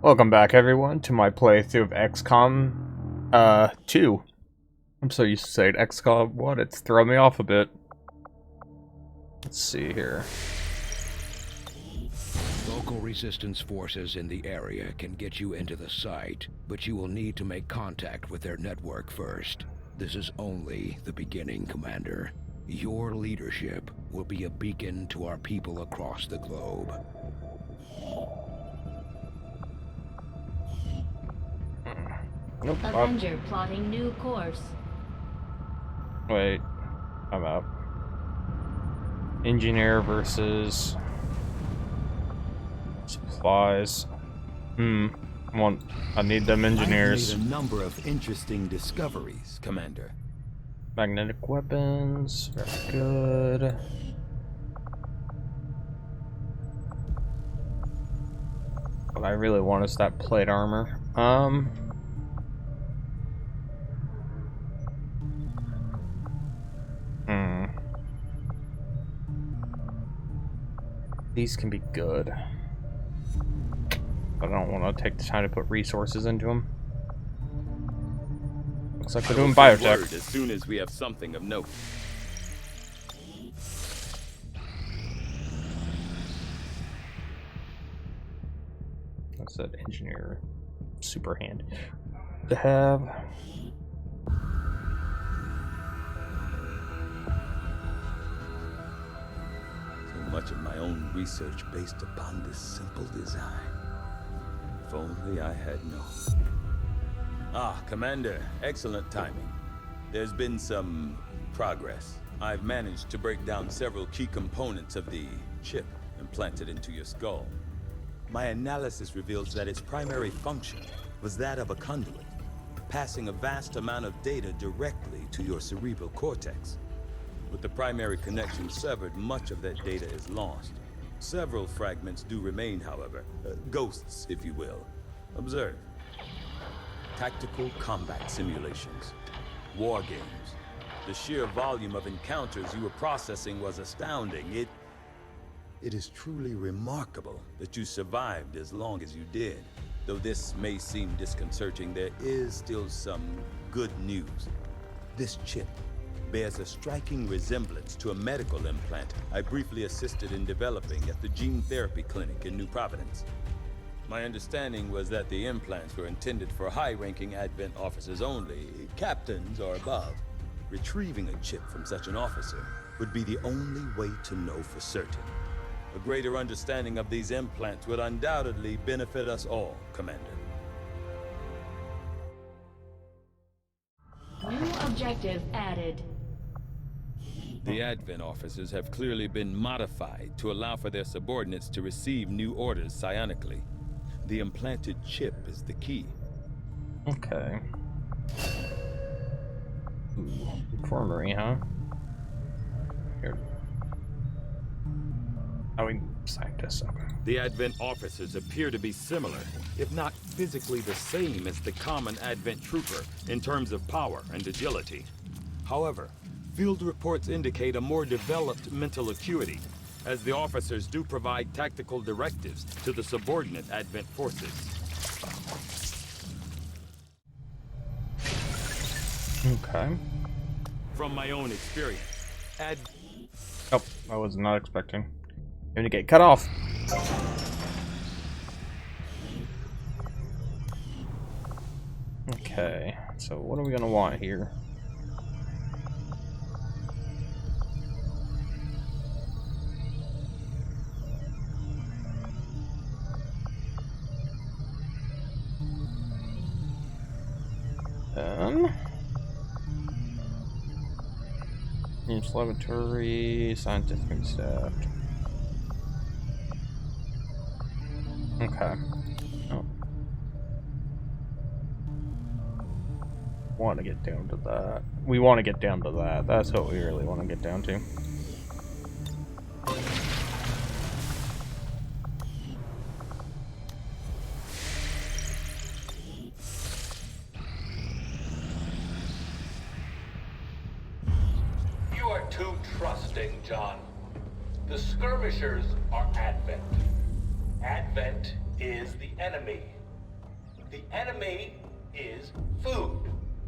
Welcome back, everyone, to my playthrough of XCOM 2. I'm so used to saying XCOM 1, it's thrown me off a bit. Let's see here. Local resistance forces in the area can get you into the site, but you will need to make contact with their network first. This is only the beginning, Commander. Your leadership will be a beacon to our people across the globe. Nope. Avenger plotting new course. Wait. I'm out. Engineer versus supplies. I need them engineers. I've made a number of interesting discoveries, Commander. Magnetic weapons. Very good. What I really want is that plate armor. These can be good. But I don't want to take the time to put resources into them. Looks like we're doing biotech. As soon as we have something of note. That's that engineer super hand to have. So much of my own research based upon this simple design. If only I had known. Ah, Commander, excellent timing. There's been some progress. I've managed to break down several key components of the chip implanted into your skull. My analysis reveals that its primary function was that of a conduit, passing a vast amount of data directly to your cerebral cortex. With the primary connection severed, much of that data is lost. Several fragments do remain, however. Ghosts, if you will. Observe. Tactical combat simulations. War games. The sheer volume of encounters you were processing was astounding. It is truly remarkable that you survived as long as you did. Though this may seem disconcerting, there is still some good news. This chip bears a striking resemblance to a medical implant I briefly assisted in developing at the gene therapy clinic in New Providence. My understanding was that the implants were intended for high-ranking Advent officers only, captains or above. Retrieving a chip from such an officer would be the only way to know for certain. A greater understanding of these implants would undoubtedly benefit us all, Commander. New objective added. The Advent officers have clearly been modified to allow for their subordinates to receive new orders psionically. The implanted chip is the key. Okay. Ooh, infirmary, huh? Here. Oh, scientists. Okay. The Advent officers appear to be similar, if not physically the same as the common Advent trooper in terms of power and agility. However, field reports indicate a more developed mental acuity, as the officers do provide tactical directives to the subordinate Advent forces. Okay. From my own experience, Oh, I was not expecting him to get cut off. Okay, so what are we gonna want here? Use laboratory, scientific staff. Okay. Oh. Want to get down to that. We want to get down to that. That's what we really want to get down to. You are too trusting, John. The skirmishers are Advent. Advent is the enemy. The enemy is food.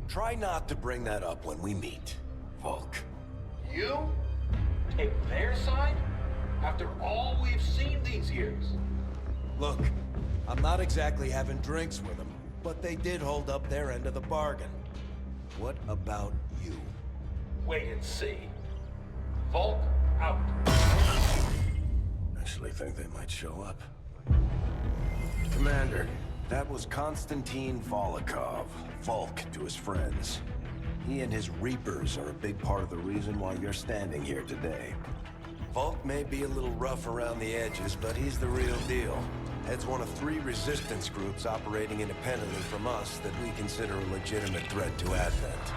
Try not to bring that up when we meet, Volk. You take their side after all we've seen these years. Look, I'm not exactly having drinks with them, but they did hold up their end of the bargain. What about you? Wait and see. Volk out. Actually think they might show up. Commander, that was Konstantin Volokov, Volk to his friends. He and his Reapers are a big part of the reason why you're standing here today. Volk may be a little rough around the edges, but he's the real deal. Heads one of 3 resistance groups operating independently from us that we consider a legitimate threat to Advent.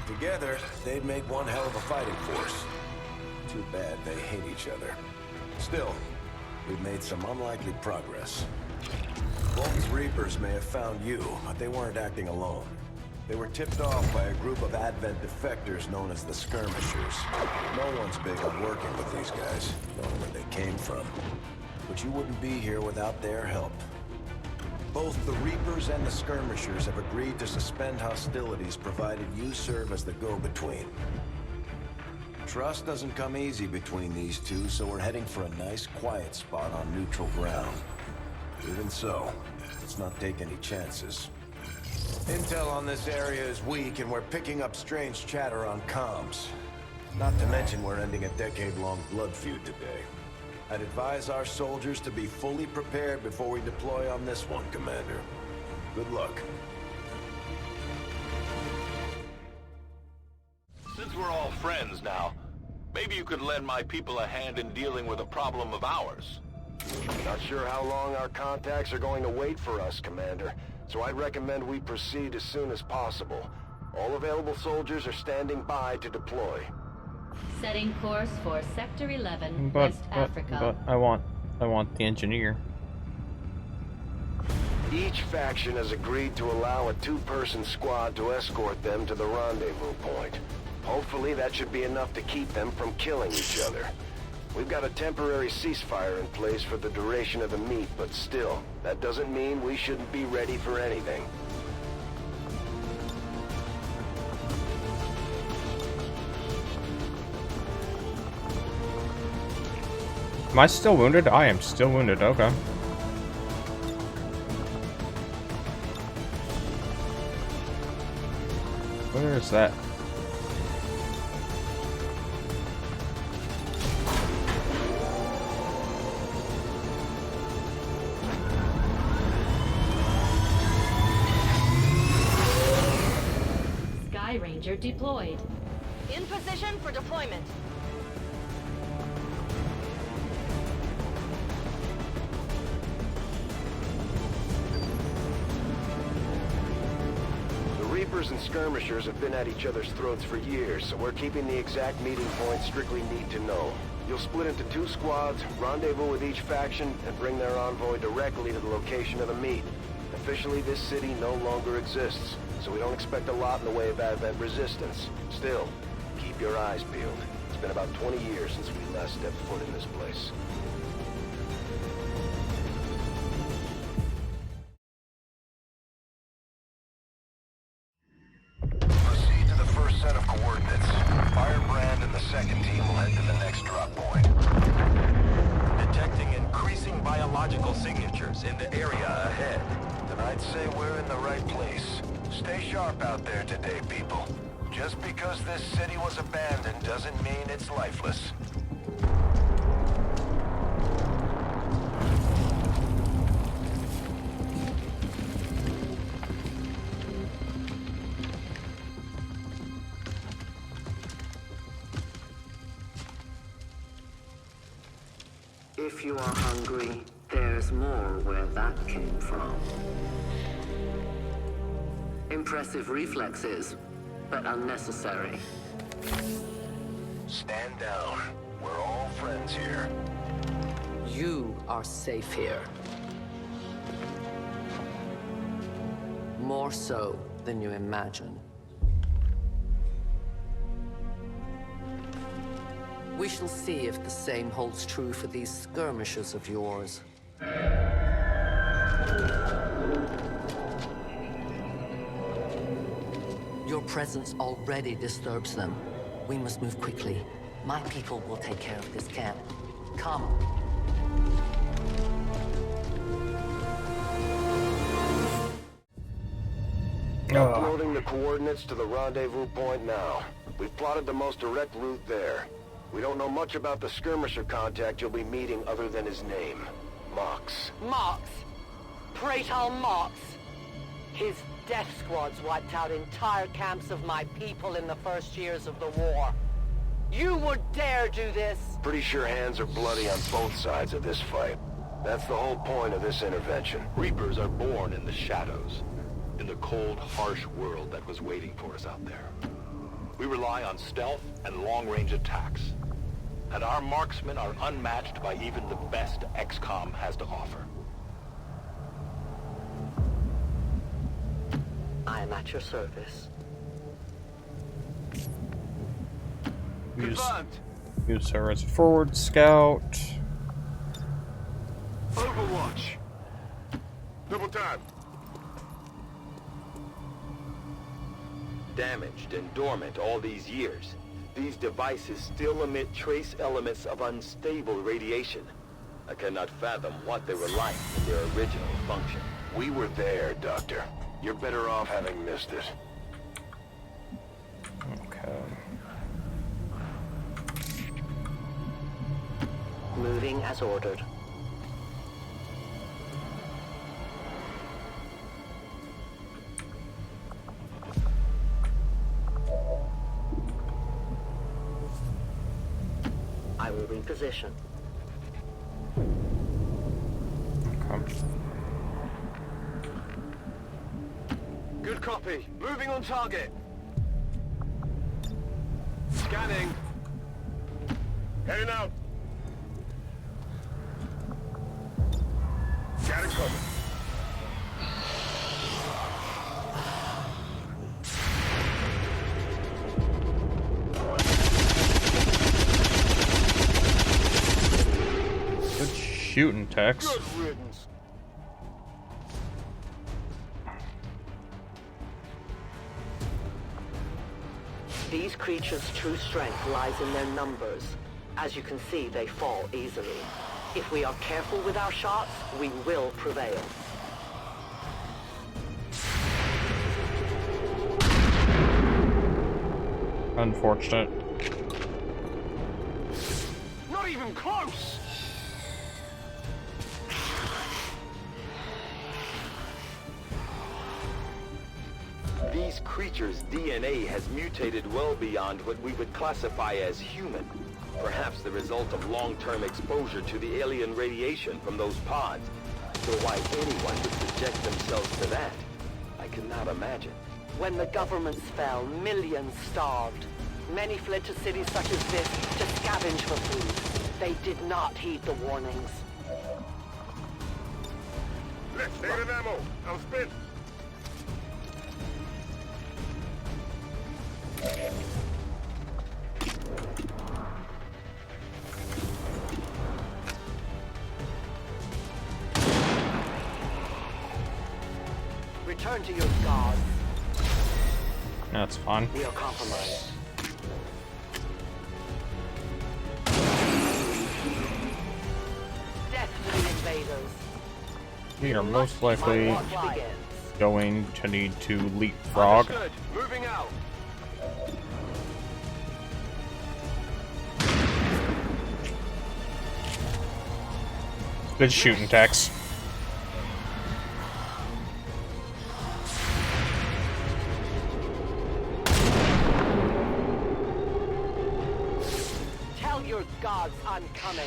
Together, they'd make one hell of a fighting force. Too bad they hate each other. Still, we've made some unlikely progress. Volk's Reapers may have found you, but they weren't acting alone. They were tipped off by a group of Advent defectors known as the Skirmishers. No one's big on working with these guys, knowing where they came from. But you wouldn't be here without their help. Both the Reapers and the Skirmishers have agreed to suspend hostilities provided you serve as the go-between. Trust doesn't come easy between these two, so we're heading for a nice, quiet spot on neutral ground. Even so, let's not take any chances. Intel on this area is weak, and we're picking up strange chatter on comms. Not to mention we're ending a decade-long blood feud today. I'd advise our soldiers to be fully prepared before we deploy on this one, Commander. Good luck. Since we're all friends now, maybe you could lend my people a hand in dealing with a problem of ours. Not sure how long our contacts are going to wait for us, Commander. So I'd recommend we proceed as soon as possible. All available soldiers are standing by to deploy. Setting course for Sector 11, West Africa. But I want the engineer. Each faction has agreed to allow a 2-person squad to escort them to the rendezvous point. Hopefully that should be enough to keep them from killing each other. We've got a temporary ceasefire in place for the duration of the meet, but still, that doesn't mean we shouldn't be ready for anything. Am I still wounded? I am still wounded, okay. Where is that? Sky Ranger deployed. In position for deployment. Reapers and Skirmishers have been at each other's throats for years, so we're keeping the exact meeting point strictly need to know. You'll split into 2 squads, rendezvous with each faction, and bring their envoy directly to the location of the meet. Officially, this city no longer exists, so we don't expect a lot in the way of Advent resistance. Still, keep your eyes peeled. It's been about 20 years since we last stepped foot in this place. Proceed to the first set of coordinates. Firebrand and the second team will head to the next drop point. Detecting increasing biological signatures in the area ahead. Then I'd say we're in the right place. Stay sharp out there today, people. Just because this city was abandoned doesn't mean it's lifeless. If you are hungry, there's more where that came from. Impressive reflexes, but unnecessary. Stand down. We're all friends here. You are safe here. More so than you imagine. We shall see if the same holds true for these skirmishers of yours. presence already disturbs them. We must move quickly. My people will take care of this camp. Come. Uploading the coordinates to the rendezvous point now. We've plotted the most direct route there. We don't know much about the skirmisher contact you'll be meeting other than his name. Mox. Mox? Praetor Mox? His death squads wiped out entire camps of my people in the first years of the war. You would dare do this? Pretty sure hands are bloody on both sides of this fight. That's the whole point of this intervention. Reapers are born in the shadows, in the cold, harsh world that was waiting for us out there. We rely on stealth and long-range attacks, and our marksmen are unmatched by even the best XCOM has to offer. I am at your service. Use her as a forward scout. Overwatch. Double time. Damaged and dormant all these years, these devices still emit trace elements of unstable radiation. I cannot fathom what they were like in their original function. We were there, Doctor. You're better off having missed it. Okay. Moving as ordered. I will reposition. Okay. Good copy. Moving on target. Scanning. Heading out. Got it covered. Good shooting, Tex. Good riddance. These creatures' true strength lies in their numbers. As you can see, they fall easily. If we are careful with our shots, we will prevail. Unfortunate. Not even close. These creatures' DNA has mutated well beyond what we would classify as human. Perhaps the result of long-term exposure to the alien radiation from those pods. Though why anyone would subject themselves to that, I cannot imagine. When the governments fell, millions starved. Many fled to cities such as this to scavenge for food. They did not heed the warnings. Let's negative ammo. I'm spent. Return to your gods. That's fine. We are compromised. Death to the invaders. We are most likely going to need to leapfrog. Understood. Moving out. Good shooting, Tex. Tell your gods I'm coming.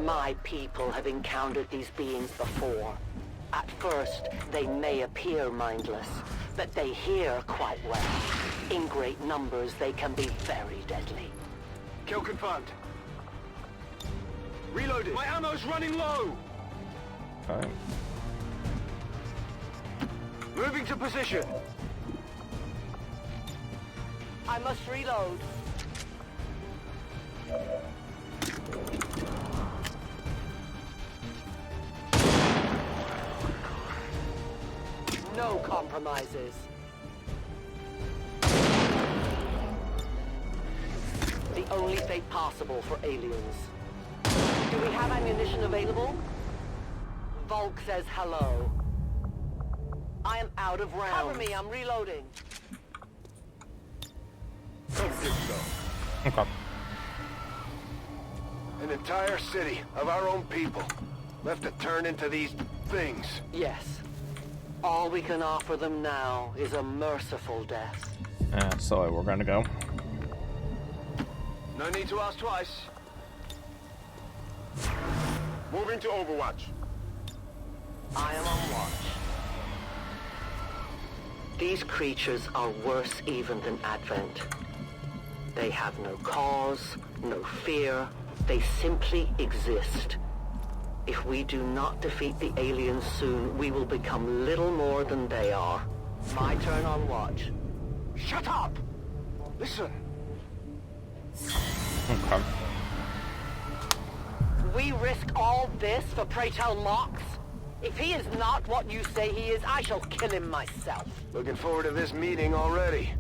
My people have encountered these beings before. At first, they may appear mindless, but they hear quite well. In great numbers, they can be very deadly. Kill confirmed. Reloaded. My ammo's running low. Okay. Moving to position. I must reload. No compromises. The only fate possible for aliens. Do we have ammunition available? Volk says hello. I am out of rounds. Cover me, I'm reloading. Okay. An entire city of our own people left to turn into these things. Yes. All we can offer them now is a merciful death. Yeah, so we're gonna go. No need to ask twice. Moving to Overwatch. I am on watch. These creatures are worse even than Advent. They have no cause, no fear. They simply exist. If we do not defeat the aliens soon, we will become little more than they are. My turn on watch. Shut up! Listen. Okay. We risk all this for Pray Tell Mox? If he is not what you say he is, I shall kill him myself. Looking forward to this meeting already.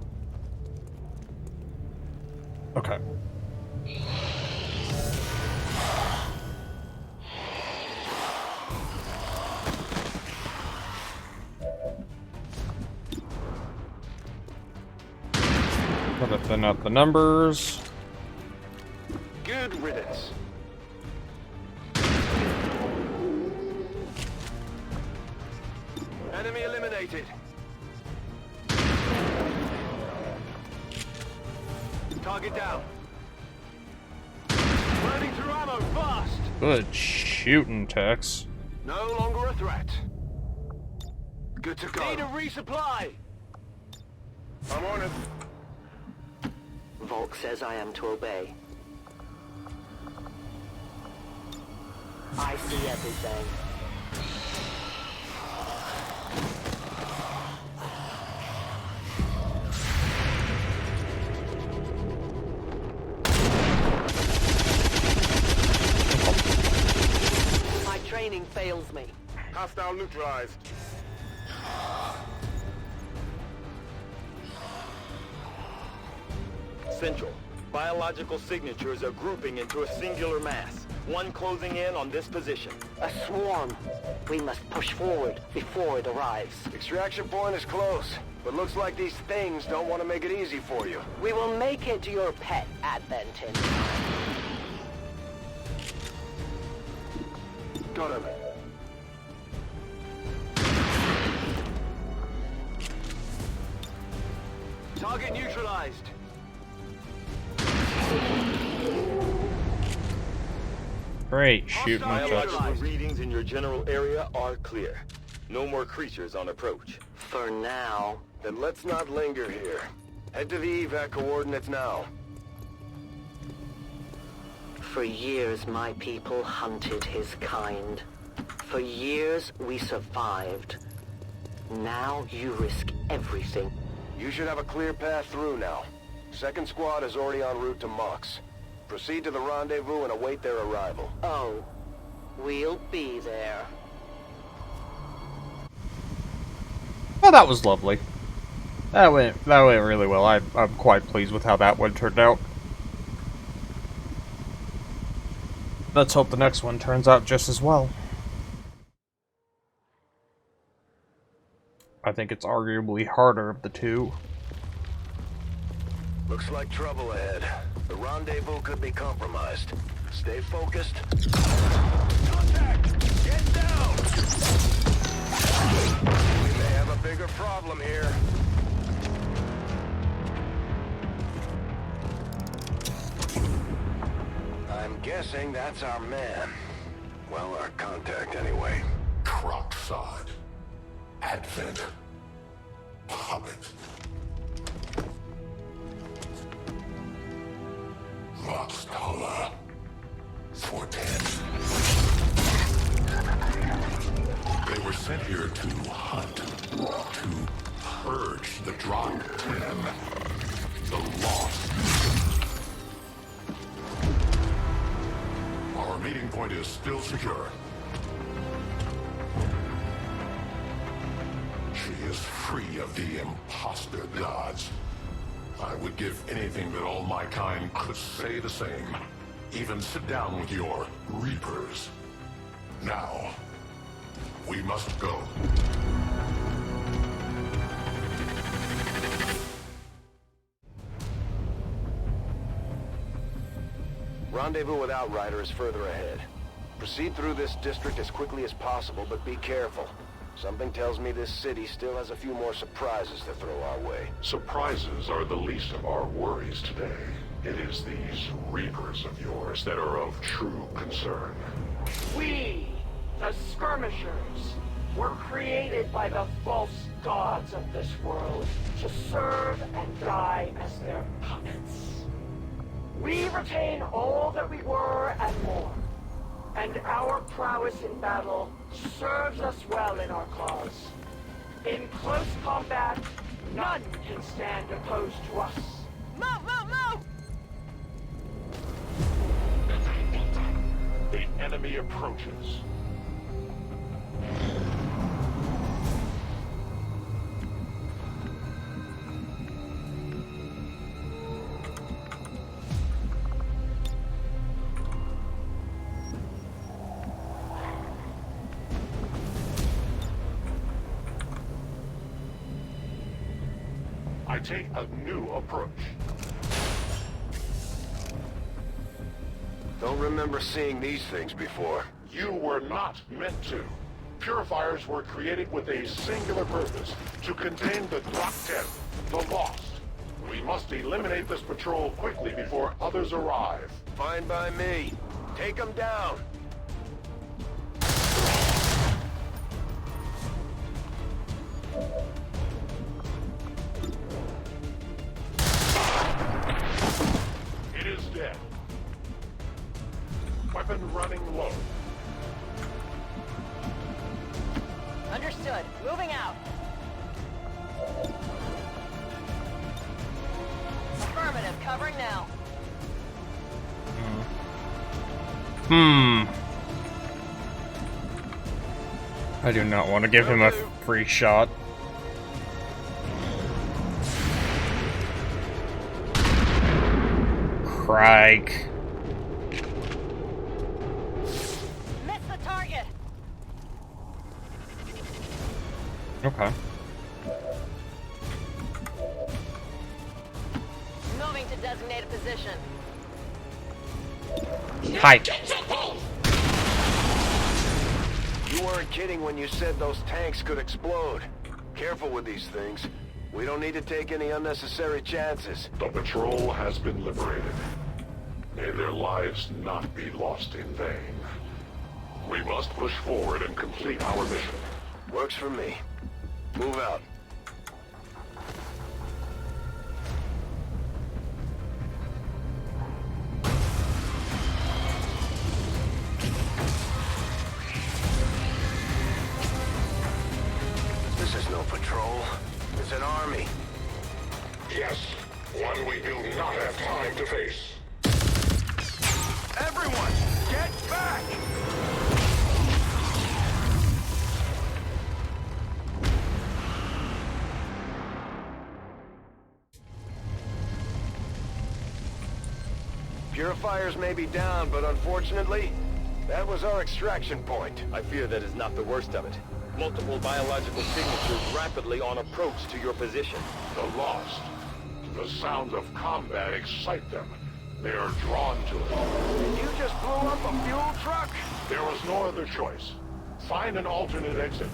Okay. Gotta thin out the numbers. Good riddance. Enemy eliminated. Target down. Burning through ammo fast. Good shooting, Tex. No longer a threat. Good to go. Need a resupply. I'm on it. Volk says I am to obey. I see everything. My training fails me. Hostile neutralized. Central. Biological signatures are grouping into a singular mass. One closing in on this position. A swarm. We must push forward before it arrives. Extraction point is close, but looks like these things don't want to make it easy for you. We will make it to your pet, Adventin. Got him. Target neutralized. Great shooting, Tex. Biological readings in your general area are clear. No more creatures on approach. For now. Then let's not linger here. Head to the evac coordinates now. For years, my people hunted his kind. For years, we survived. Now you risk everything. You should have a clear path through now. Second squad is already en route to Mox. Proceed to the rendezvous and await their arrival. Oh, we'll be there. Oh, that was lovely. That went really well. I'm quite pleased with how that one turned out. Let's hope the next one turns out just as well. I think it's arguably harder of the two. Looks like trouble ahead. The rendezvous could be compromised. Stay focused. Contact! Get down! We may have a bigger problem here. I'm guessing that's our man. Well, our contact anyway. Crocksod. Advent. Puppet. Roxtala. Fortet. They were sent here to hunt To purge the Drop 10. The Lost. Our meeting point is still secure. She is free of the imposter gods. I would give anything that all my kind could say the same. Even sit down with your Reapers. Now, we must go. Rendezvous with Outrider is further ahead. Proceed through this district as quickly as possible, but be careful. Something tells me this city still has a few more surprises to throw our way. Surprises are the least of our worries today. It is these Reapers of yours that are of true concern. We, the Skirmishers, were created by the false gods of this world to serve and die as their puppets. We retain all that we were and more, and our prowess in battle serves us well in our cause. In close combat, none can stand opposed to us. Move, move, move! The enemy approaches. I take a new approach. Don't remember seeing these things before. You were not meant to. Purifiers were created with a singular purpose, to contain the Drop 10, the Lost. We must eliminate this patrol quickly before others arrive. Fine by me. Take them down. It is dead. Weapon running low. Understood. Moving out. Affirmative. Covering now. I do not want to give him a free shot. Crike. Miss the target. Okay. Moving to designated position. Hi. You weren't kidding when you said those tanks could explode. Careful with these things. We don't need to take any unnecessary chances. The patrol has been liberated. May their lives not be lost in vain. We must push forward and complete our mission. Works for me. Move out. This is no patrol. It's an army. Yes, one we do not have time to face. Everyone, get back! Purifiers may be down, but unfortunately, that was our extraction point. I fear that is not the worst of it. Multiple biological signatures rapidly on approach to your position. The Lost. The sounds of combat excite them. They are drawn to it. You just blew up a fuel truck? There was no other choice. Find an alternate exit.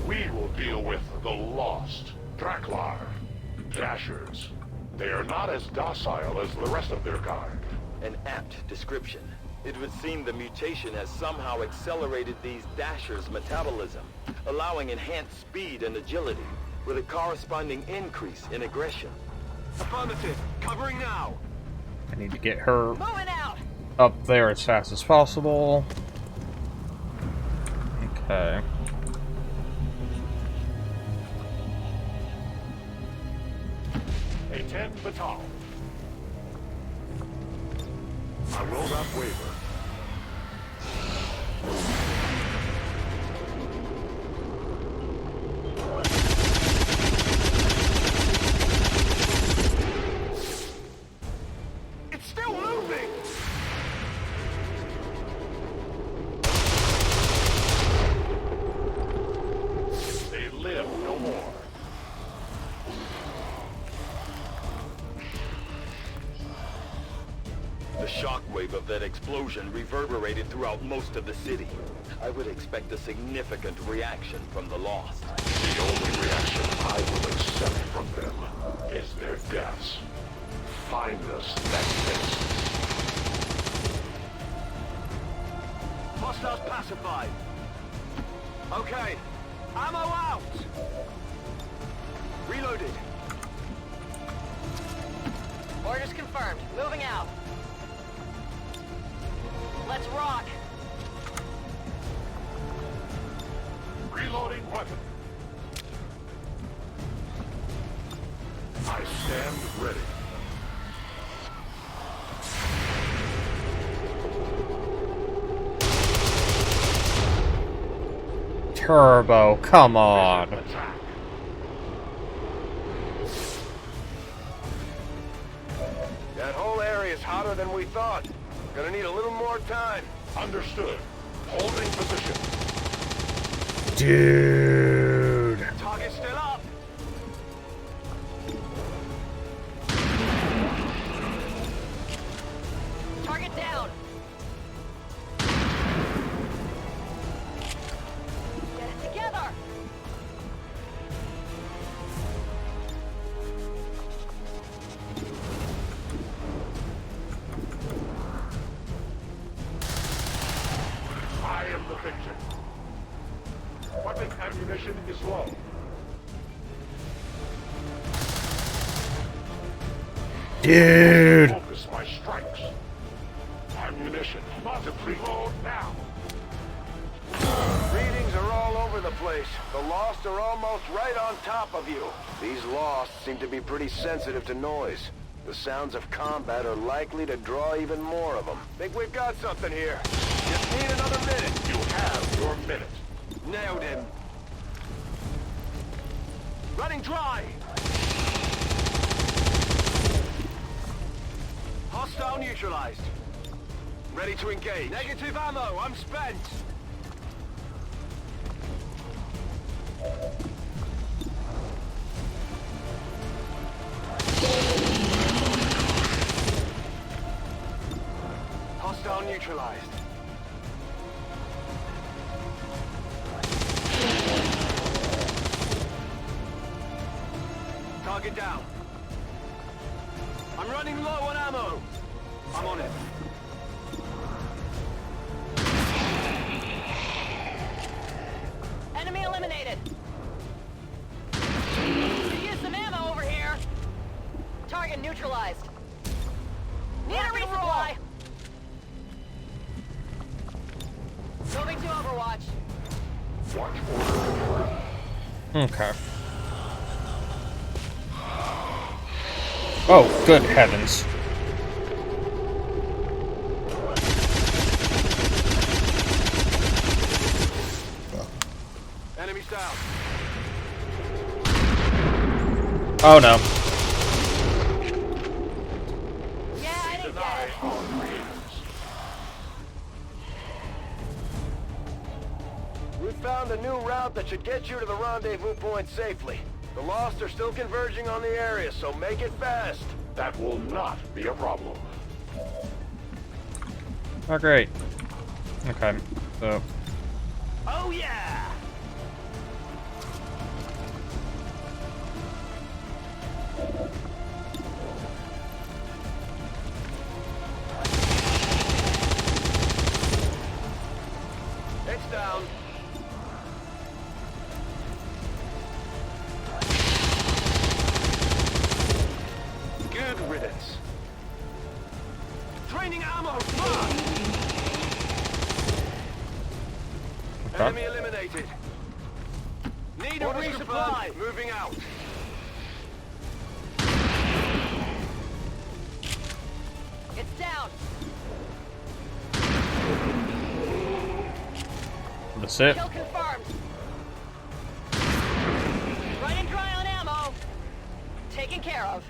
We will deal with the Lost. Draklar. Dashers. They are not as docile as the rest of their kind. An apt description. It would seem the mutation has somehow accelerated these Dashers' metabolism, allowing enhanced speed and agility, with a corresponding increase in aggression. Affirmative. Covering now. I need to get her Moving out. up there as fast as possible. Okay. a 10 batal. I will not waver. It's still moving! They live no more. The shockwave of that explosion reverberated throughout most of the city. I would expect a significant reaction from the Lost. The only reaction I will accept from them is their deaths. Find us that fist. Hostiles pacified. Okay, ammo out! Reloaded. Orders confirmed. Moving out. Let's rock. Reloading weapon. I stand ready. Turbo, come on. That whole area is hotter than we thought. Gonna need a little more time. Understood. Holding position. Dude. Target's still up. Target down. Get it together. I am the victor. Weapon ammunition is low. Dude. Focus my strikes. Ammunition must reload now. Readings are all over the place. The Lost are almost right on top of you. These Lost seem to be pretty sensitive to noise. The sounds of combat are likely to draw even more of them. Think we've got something here. Just need another minute. You have your minute. Nailed him. Running dry. Hostile neutralized. Ready to engage. Negative ammo. I'm spent. Hostile neutralized. Target down. I'm running low on ammo. I'm on it. Enemy eliminated. Could use some ammo over here. Target neutralized. Need a resupply. Moving to Overwatch. Watch order. Okay. Oh, good heavens. Enemies down. Oh no. Yeah, I didn't get it. We found a new route that should get you to the rendezvous point safely. The Lost are still converging on the area, so make it fast. That will not be a problem. Oh, great. Okay, so... Oh yeah! It's down. Good riddance. Training ammo, mark! Okay. Enemy eliminated. Need a resupply. Moving out. down. That's it. Kill confirmed. Running dry on ammo. Taken care of.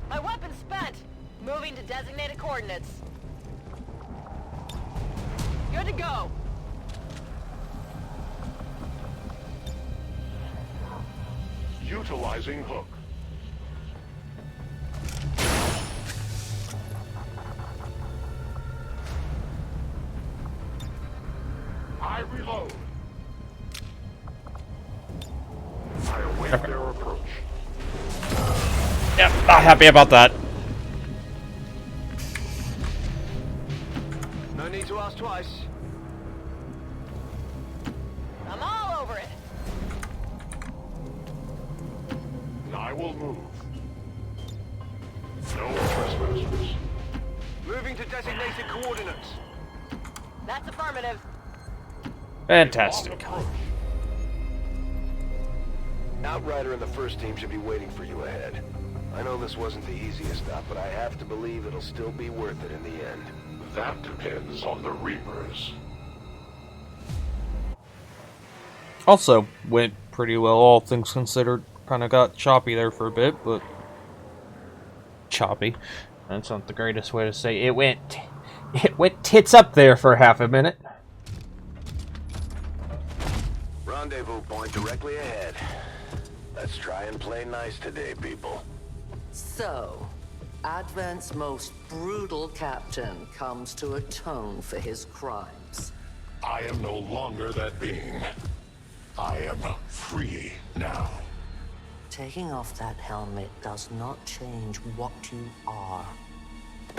My weapon's spent. Moving to designated coordinates. Good to go. Utilizing hook. I reload. I await their approach. Yep, not happy about that. No need to ask twice. I'm all over it. I will move. No trespassers. Moving to designated coordinates. That's affirmative. Fantastic. Outrider and the first team should be waiting for you ahead. I know this wasn't the easiest stop, but I have to believe it'll still be worth it in the end. That depends on the Reapers. Also, went pretty well, all things considered. Kind of got choppy there for a bit, but... choppy. That's not the greatest way to say it. It went tits up there for half a minute. Rendezvous point directly ahead. Let's try and play nice today, people. So, Advent's most brutal captain comes to atone for his crimes. I am no longer that being. I am free now. Taking off that helmet does not change what you are.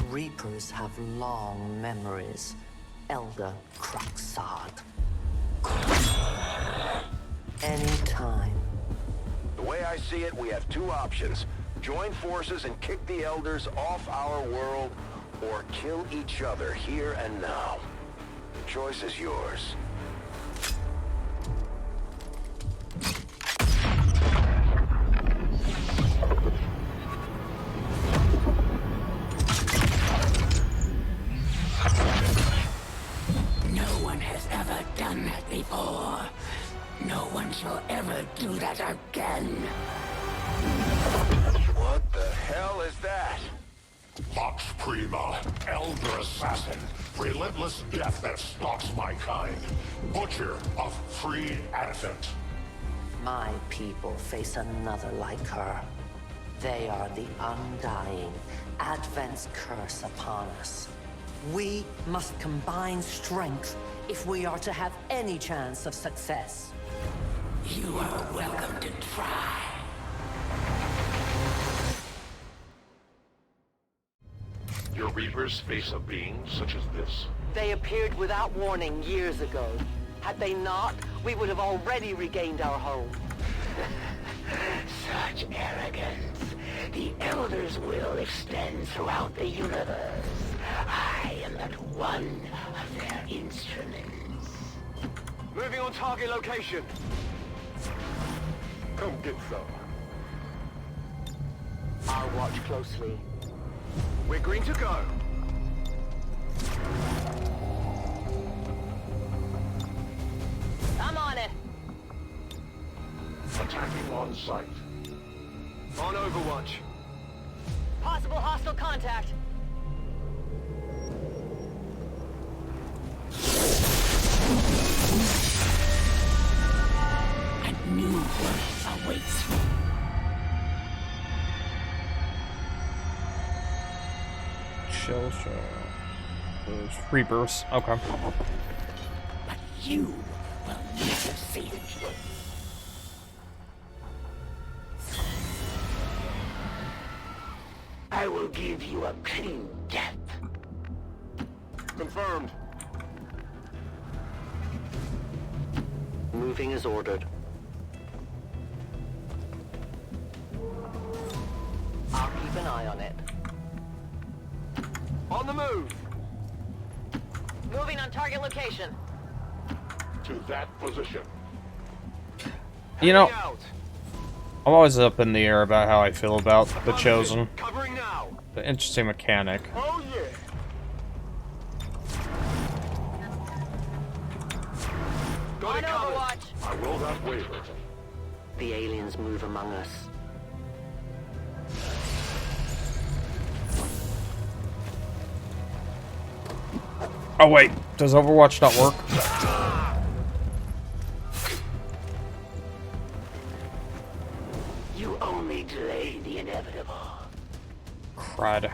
Reapers have long memories. Elder Craxard. Anytime. The way I see it, we have two options. Join forces and kick the Elders off our world, or kill each other here and now. The choice is yours. No one has ever done that before. No one shall ever do that again. What the hell is that? Vox Prima, Elder Assassin, relentless death that stalks my kind, butcher of free Advent. My people face another like her. They are the undying, Advent's curse upon us. We must combine strength if we are to have any chance of success. You are welcome to try. Your Reapers face a being such as this? They appeared without warning years ago. Had they not, we would have already regained our home. Such arrogance. The Elder's will extends throughout the universe. I am but one of their instruments. Moving on target location. Come get some. I'll watch closely. We're green to go. I'm on it. Attacking on sight. On Overwatch. Possible hostile contact. A new world awaits. Shell show. Those Reapers. Okay. But you will never see it. I will give you a clean death. Confirmed. Moving as ordered. I'll keep an eye on it. On the move. Moving on target location. To that position. You know, Out. I'm always up in the air about how I feel about the Chosen. Covering now. The interesting mechanic. Oh yeah. On Overwatch. I will not waver. The aliens move among us. Oh wait, does Overwatch not work? You only delay the inevitable. Crud.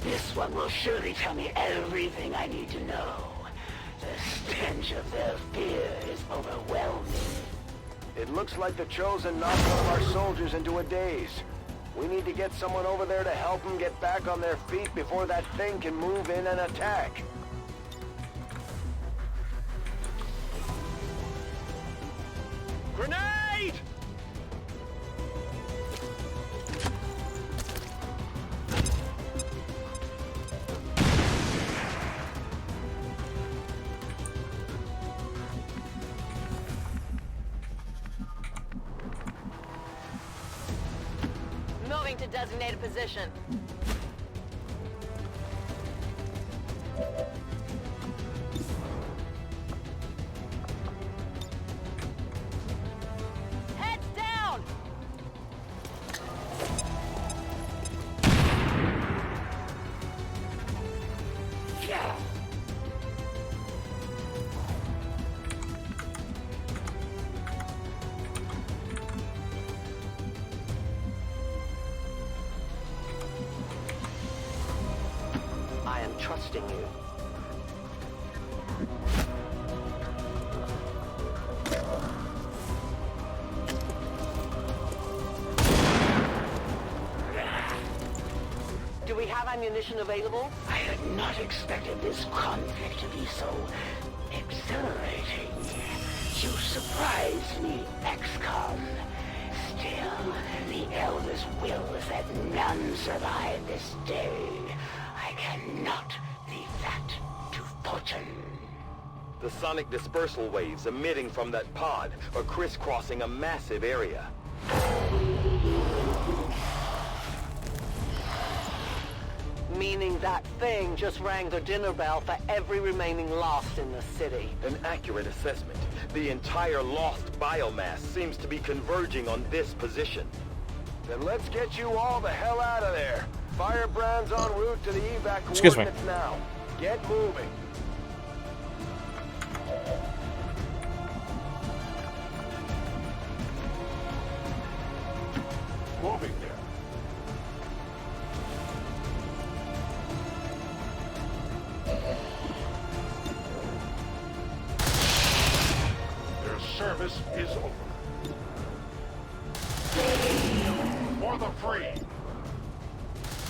This one will surely tell me everything I need to know. The stench of their fear is overwhelming. It looks like the Chosen knocked one of our soldiers into a daze. We need to get someone over there to help them get back on their feet before that thing can move in and attack. Grenade! Moving to designated position. Heads down! Yeah. I am trusting you. Do we have ammunition available? I had not expected this conflict to be so exhilarating. You surprised me, XCOM. Still, the Elder's will is that none survive this day. I cannot leave that to fortune. The sonic dispersal waves emitting from that pod are crisscrossing a massive area. Meaning that thing just rang the dinner bell for every remaining Lost in the city. An accurate assessment. The entire Lost biomass seems to be converging on this position. Then let's get you all the hell out of there. Firebrand's en route to the evac coordinates now. Get moving. Moving there. Their service is over. For the free.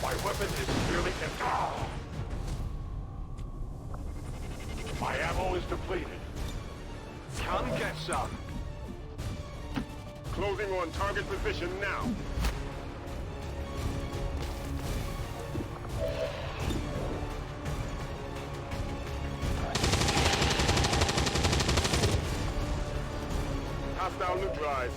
My weapon is nearly empty. My ammo is depleted. Come get some. Closing on target position now. Hostile neutralized.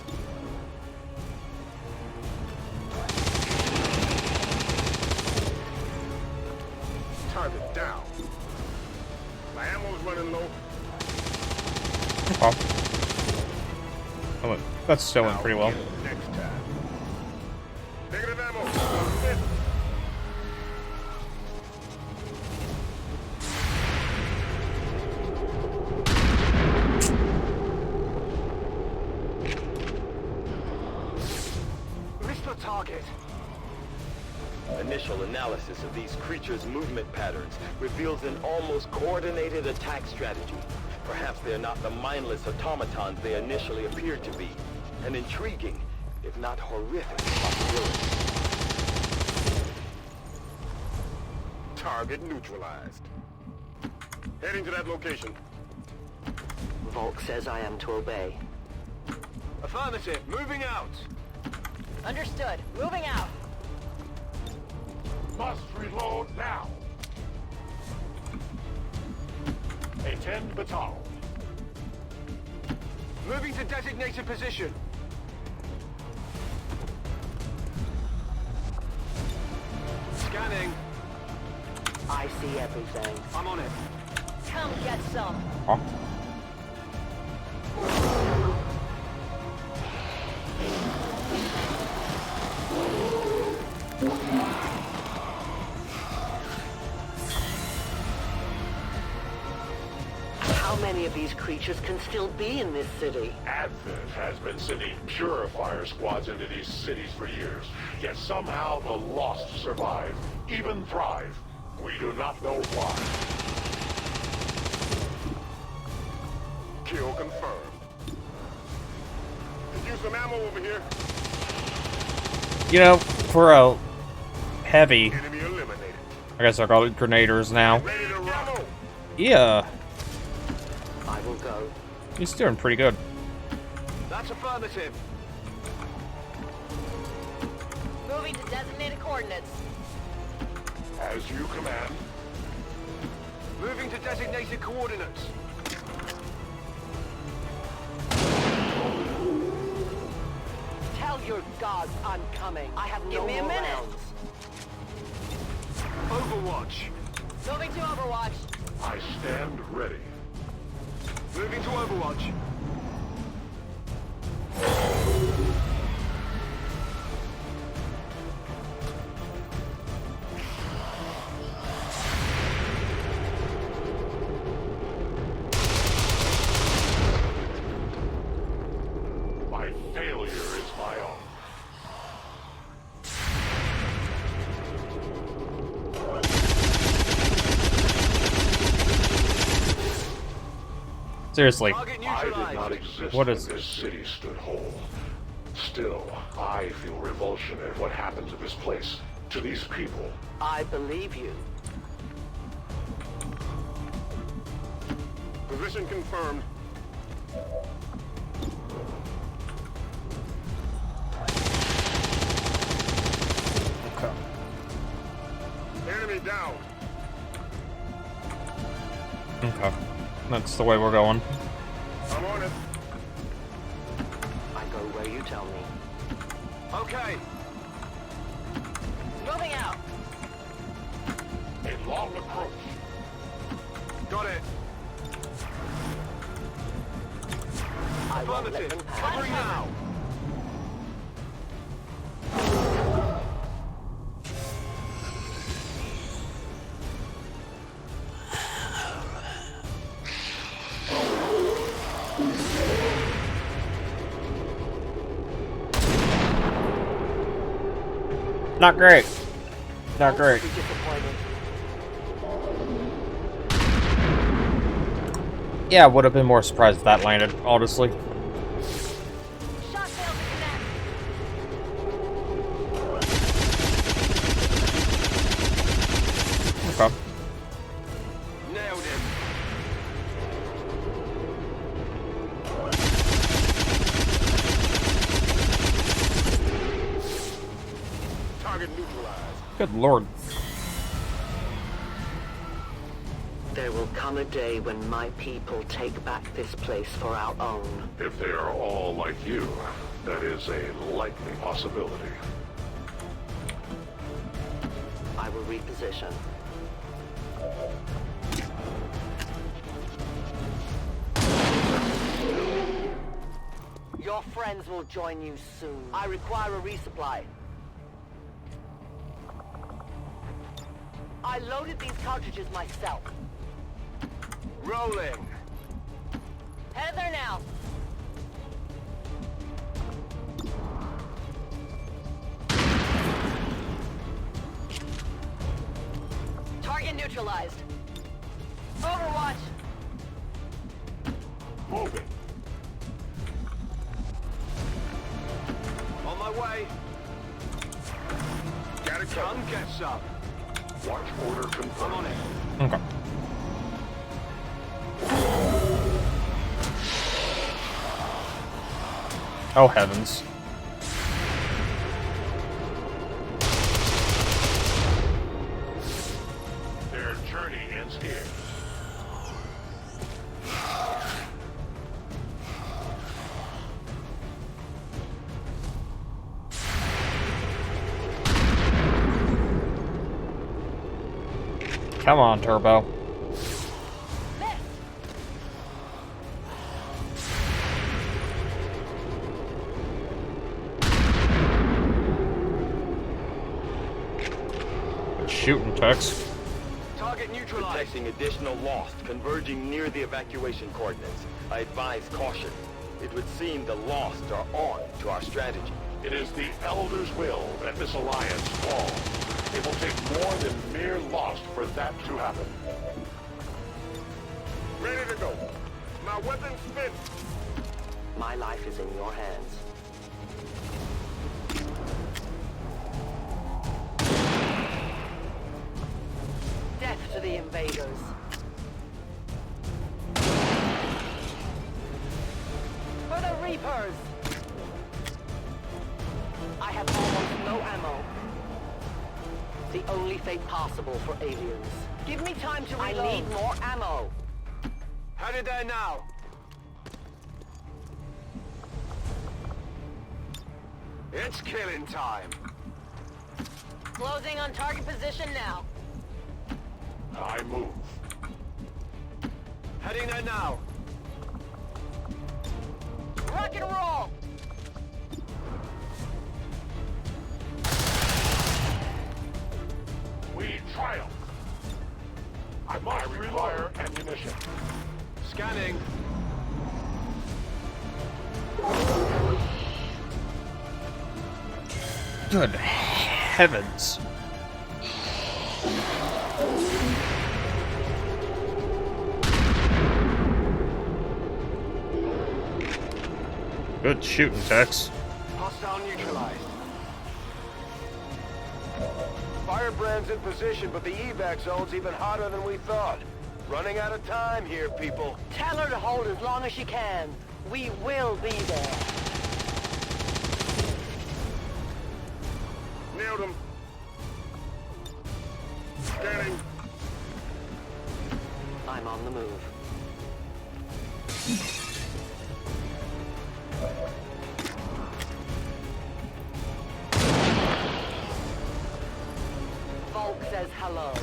Target down. My ammo's running low. Oh, that's still went pretty well. Next time. Negative ammo. Missed the target. Initial analysis of these creatures' movement patterns reveals an almost coordinated attack strategy. Perhaps they're not the mindless automatons they initially appeared to be. An intriguing, if not horrific, possibility. Target neutralized. Heading to that location. Volk says I am to obey. Affirmative. Moving out. Understood. Moving out. Must reload now. A 10 batal. Moving to designated position. Scanning. I see everything. I'm on it. Come get some. Huh? How many of these creatures can still be in this city? Advent has been sending purifier squads into these cities for years, yet somehow the lost survive, even thrive. We do not know why. Kill confirmed. Could use some ammo over here. You know, for a heavy, Enemy eliminated. I guess I call it grenaders now. Ready to rock. Yeah, I will go. he's doing pretty good. That's affirmative. Moving to designated coordinates. As you command. Moving to designated coordinates. Tell your gods I'm coming. I have no Give me a more minute. rounds. Overwatch. Moving to Overwatch. I stand ready. Moving to Overwatch. My failure is my own. Seriously. I did not exist What when is this city stood whole. Still, I feel revulsion at what happened to this place, to these people. I believe you. Position confirmed. Okay. Enemy down. Okay. That's the way we're going. I'm on it. I go where you tell me. Okay. Moving out. A long approach. Got it. I won't let Affirmative. them pass. Covering now. Not great. Not great. Be disappointed. Yeah, I would have been more surprised if that landed, honestly. Shot failed to connect. Okay. Nailed him. Target neutralized. Good lord. There will come a day when my people take back this place for our own. If they are all like you, that is a likely possibility. I will reposition. Your friends will join you soon. I require a resupply. I loaded these cartridges myself. Rolling. Head there now. Target neutralized. Overwatch. Moving. On my way. Gotta come get some. Watch order I'm confirmed. on it. Okay. Oh heavens. Their journey ends here. Come on, Turbo. Shooting Tex. Target neutralized. Detecting additional lost converging near the evacuation coordinates. I advise caution. It would seem the lost are on to our strategy. It is the Elder's will that this alliance fall. It will take more than mere lost for that to happen. Ready to go. My weapon's fit. My life is in your hands. Death to the invaders. For the Reapers! I have almost no ammo. The only fate possible for aliens. Give me time to reload. I need more ammo. Headed there now. It's killing time. Closing on target position now. I move. Heading there now. Rock and roll! We triumph. I must require ammunition. Scanning. Good heavens. Good shooting, Tex. Hostile neutralized. Firebrand's in position, but the evac zone's even hotter than we thought. Running out of time here, people. Tell her to hold as long as she can. We will be there. Nailed him. Scanning. I'm on the move. Volk says hello.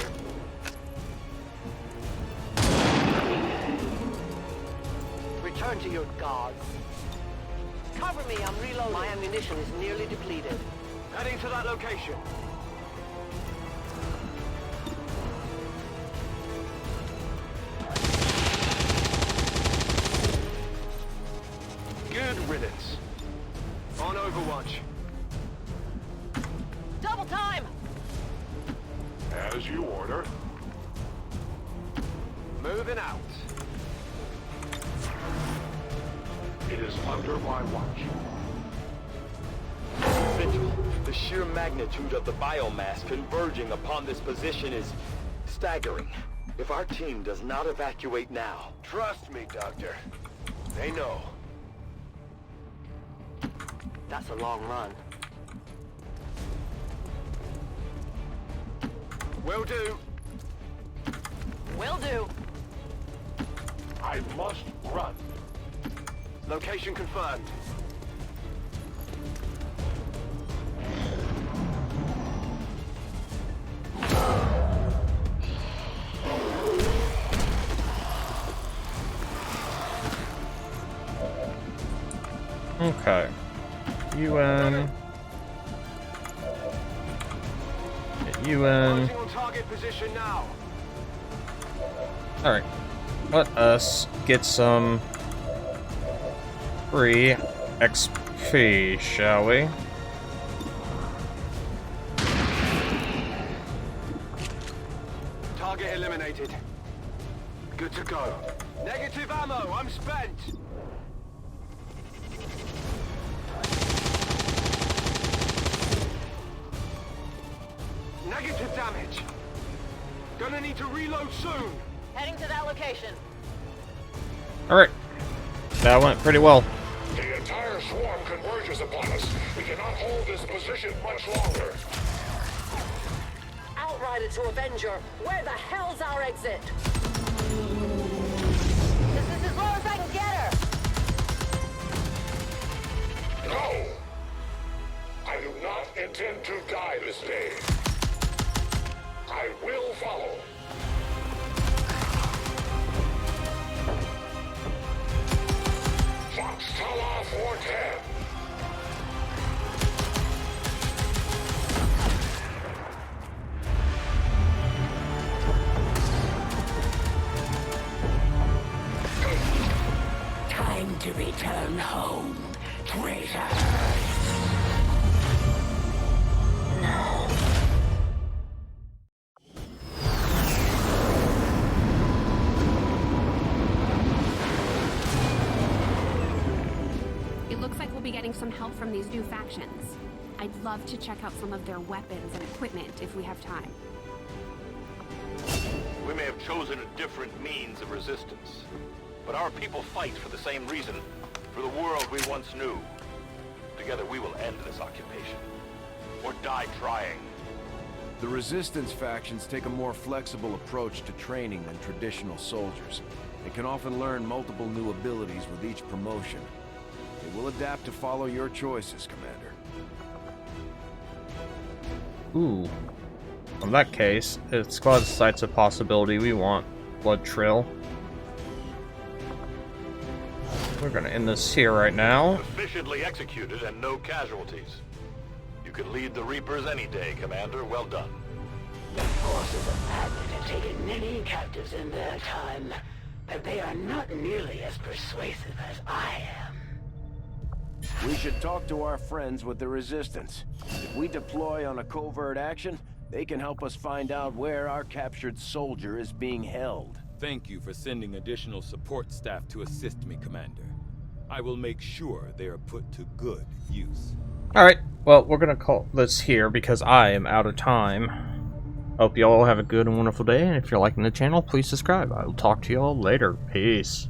Return to your gods. Cover me, I'm reloading. My ammunition is nearly depleted. Heading to that location. Good riddance. On Overwatch. Double time! As you order. Moving out. It is under my watch. Vigil, the sheer magnitude of the biomass converging upon this position is staggering. If our team does not evacuate now... Trust me, Doctor. They know. That's a long run. Will do. Will do. I must run. Location confirmed. Okay. UN. UN. On target position now. Alright. Let us get some free XP, shall we? Target eliminated. Good to go. Negative ammo, I'm spent. Negative damage. Gonna need to reload soon. Heading to that location. Alright. That went pretty well. The entire swarm converges upon us. We cannot hold this position much longer. Outrider to Avenger, where the hell's our exit? This is as low as I can get her. No! I do not intend to die this day. I will follow. No. It looks like we'll be getting some help from these new factions. I'd love to check out some of their weapons and equipment if we have time. We may have chosen a different means of resistance, but our people fight for the same reason, for the world we once knew. Together we will end this occupation, or die trying. The Resistance factions take a more flexible approach to training than traditional soldiers. They can often learn multiple new abilities with each promotion. They will adapt to follow your choices, Commander. Ooh. In that case, if squad sight's a possibility, we want Blood Trail. We're gonna end this here right now. Efficiently executed and no casualties. You could lead the Reapers any day, Commander. Well done. The forces of Advent have taken many captives in their time, but they are not nearly as persuasive as I am. We should talk to our friends with the Resistance. If we deploy on a covert action, they can help us find out where our captured soldier is being held. Thank you for sending additional support staff to assist me, Commander. I will make sure they are put to good use. Alright, well, we're gonna call this here because I am out of time. Hope you all have a good and wonderful day, and if you're liking the channel, please subscribe. I will talk to you all later. Peace.